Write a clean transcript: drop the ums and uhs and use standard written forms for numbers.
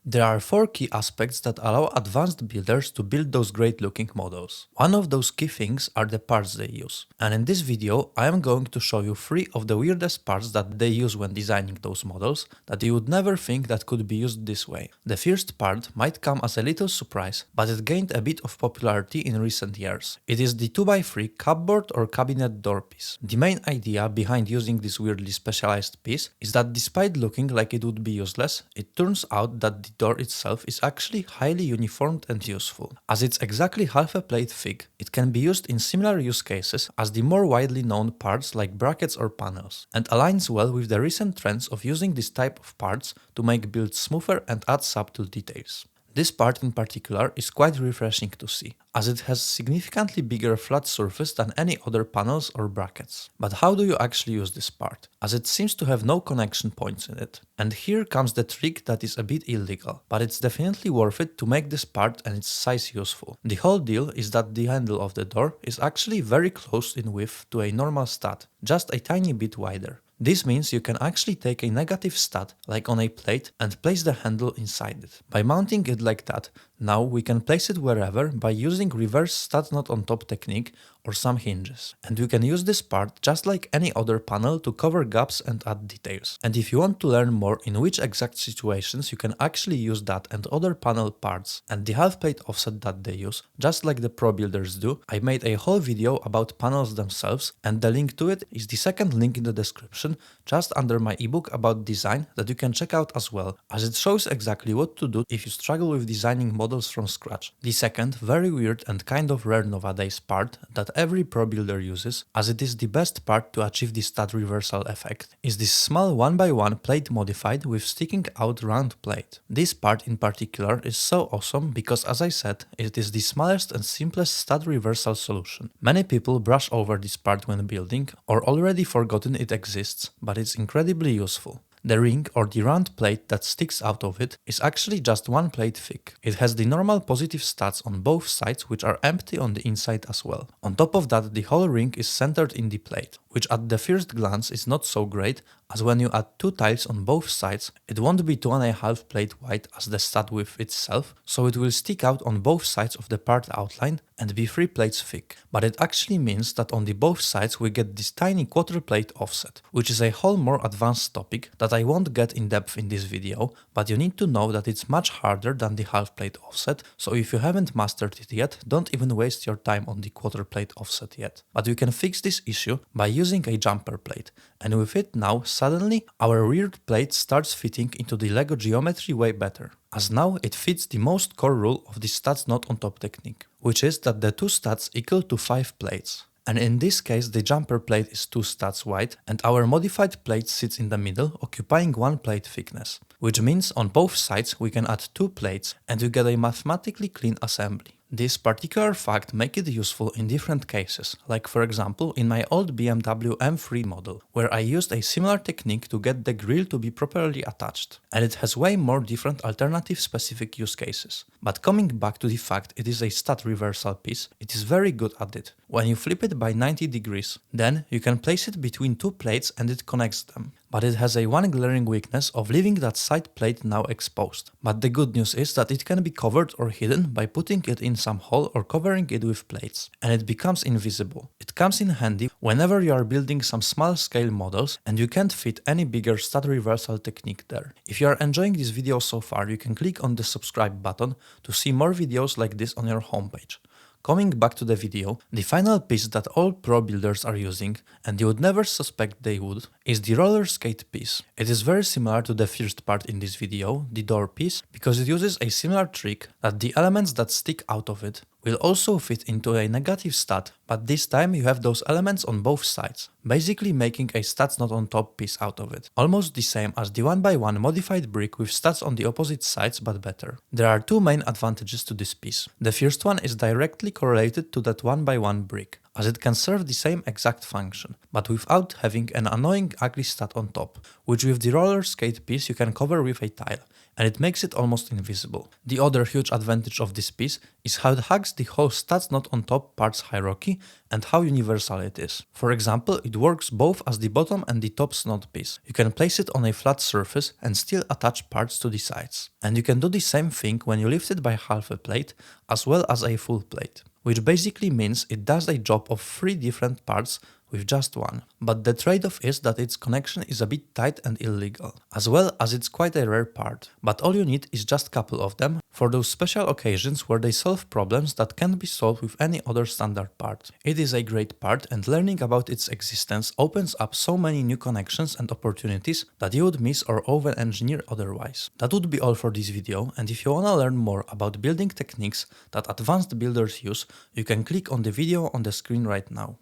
There are four key aspects that allow advanced builders to build those great looking models. One of those key things are the parts they use. And in this video I am going to show you 3 of the weirdest parts that they use when designing those models that you would never think that could be used this way. The first part might come as a little surprise, but it gained a bit of popularity in recent years. It is the 2x3 cupboard or cabinet door piece. The main idea behind using this weirdly specialized piece is that despite looking like it would be useless, it turns out that the door itself is actually highly uniformed and useful. As it's exactly half a plate thick, it can be used in similar use cases as the more widely known parts like brackets or panels, and aligns well with the recent trends of using this type of parts to make builds smoother and add subtle details. This part in particular is quite refreshing to see, as it has significantly bigger flat surface than any other panels or brackets. But how do you actually use this part, as it seems to have no connection points in it? And here comes the trick that is a bit illegal, but it's definitely worth it to make this part and its size useful. The whole deal is that the handle of the door is actually very close in width to a normal stud, just a tiny bit wider. This means you can actually take a negative stud, like on a plate, and place the handle inside it. By mounting it like that, now we can place it wherever by using reverse stud knot on top technique or some hinges. And we can use this part just like any other panel to cover gaps and add details. And if you want to learn more in which exact situations you can actually use that and other panel parts and the half plate offset that they use, just like the pro builders do, I made a whole video about panels themselves, and the link to it is the second link in the description just under my ebook about design that you can check out as well, as it shows exactly what to do if you struggle with designing models from scratch. The second, very weird and kind of rare nowadays part that every pro builder uses, as it is the best part to achieve the stud reversal effect, is this small 1x1 plate modified with sticking out round plate. This part in particular is so awesome because, as I said, it is the smallest and simplest stud reversal solution. Many people brush over this part when building or already forgotten it exists, but it's incredibly useful. The ring or the round plate that sticks out of it is actually just one plate thick. It has the normal positive studs on both sides, which are empty on the inside as well. On top of that, the whole ring is centered in the plate, which at the first glance is not so great, as when you add 2 tiles on both sides, it won't be 2.5 plate wide as the stud width itself, so it will stick out on both sides of the part outline and be 3 plates thick. But it actually means that on the both sides we get this tiny quarter plate offset, which is a whole more advanced topic that I won't get in depth in this video, but you need to know that it's much harder than the half plate offset, so if you haven't mastered it yet, don't even waste your time on the quarter plate offset yet. But you can fix this issue by using a jumper plate, and with it now, suddenly our weird plate starts fitting into the Lego geometry way better, as now it fits the most core rule of the studs knot on top technique, which is that the 2 studs equal to 5 plates. And in this case the jumper plate is 2 studs wide and our modified plate sits in the middle, occupying 1 plate thickness, which means on both sides we can add 2 plates and you get a mathematically clean assembly. This particular fact makes it useful in different cases, like for example in my old BMW M3 model, where I used a similar technique to get the grille to be properly attached, and it has way more different alternative specific use cases. But coming back to the fact it is a stud reversal piece, it is very good at it. When you flip it by 90 degrees, then you can place it between 2 plates and it connects them. But it has a one glaring weakness of leaving that side plate now exposed. But the good news is that it can be covered or hidden by putting it in some hole or covering it with plates, and it becomes invisible. It comes in handy whenever you are building some small scale models and you can't fit any bigger stud reversal technique there. If you are enjoying this video so far, you can click on the subscribe button to see more videos like this on your homepage. Coming back to the video, the final piece that all pro builders are using, and you would never suspect they would, is the roller skate piece. It is very similar to the first part in this video, the door piece, because it uses a similar trick that the elements that stick out of it will also fit into a negative stud, but this time you have those elements on both sides, basically making a studs knot on top piece out of it. Almost the same as the 1x1 modified brick with studs on the opposite sides, but better. There are 2 main advantages to this piece. The first one is directly correlated to that 1x1 brick, as it can serve the same exact function, but without having an annoying ugly stud on top, which with the roller skate piece you can cover with a tile, and it makes it almost invisible. The other huge advantage of this piece is how it hugs the whole SNOT on top parts hierarchy and how universal it is. For example, it works both as the bottom and the top SNOT piece. You can place it on a flat surface and still attach parts to the sides. And you can do the same thing when you lift it by half a plate as well as a full plate, which basically means it does a job of 3 different parts with just one. But the trade-off is that its connection is a bit tight and illegal, as well as it's quite a rare part. But all you need is just a couple of them for those special occasions where they solve problems that can't be solved with any other standard part. It is a great part, and learning about its existence opens up so many new connections and opportunities that you would miss or over-engineer otherwise. That would be all for this video, and if you wanna learn more about building techniques that advanced builders use, you can click on the video on the screen right now.